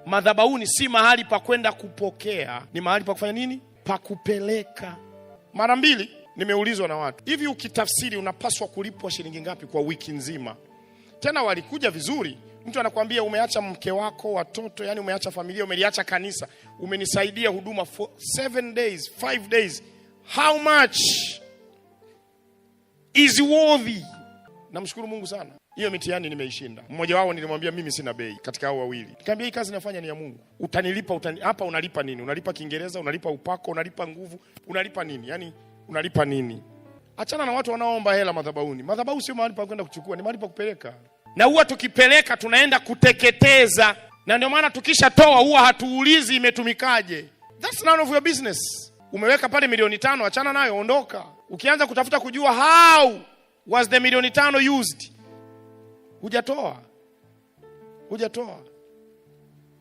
Madhabahuni si mahali pa kwenda kupokea, ni mahali pa kufanya nini? Pa kupeleka. Mara mbili nimeulizwa na watu, hivi ukitafsiri unapaswa kulipwa shilingi ngapi kwa wiki nzima? Tena walikuja vizuri. Mtu anakuambia umeacha mke wako, watoto, yani umeacha familia, umeliacha kanisa, umenisaidia huduma for 7 days, 5 days. How much is worthy? Namshukuru Mungu sana. Hiyo mitihani nimeishinda. Mmoja wao nilimwambia mimi sina bei katika hao wawili. Nikamwambia hii kazi nafanya ni ya Mungu. Utanilipa hapa unalipa nini? Unalipa Kiingereza, unalipa upako, unalipa nguvu, unalipa nini? Yani unalipa nini? Achana na watu wanaoomba hela madhabahuni. Madhabahu sio mahali pa kwenda kuchukua, ni mahali pa kupeleka. Na huwa tukipeleka tunaenda kuteketeza. Na ndio maana tukishatoa huwa hatuulizi imetumikaje. That's none of your business. Umeweka pale milioni 5, achana nayo, ondoka. Ukianza kutafuta kujua how was the milioni 5 used, hujatoa.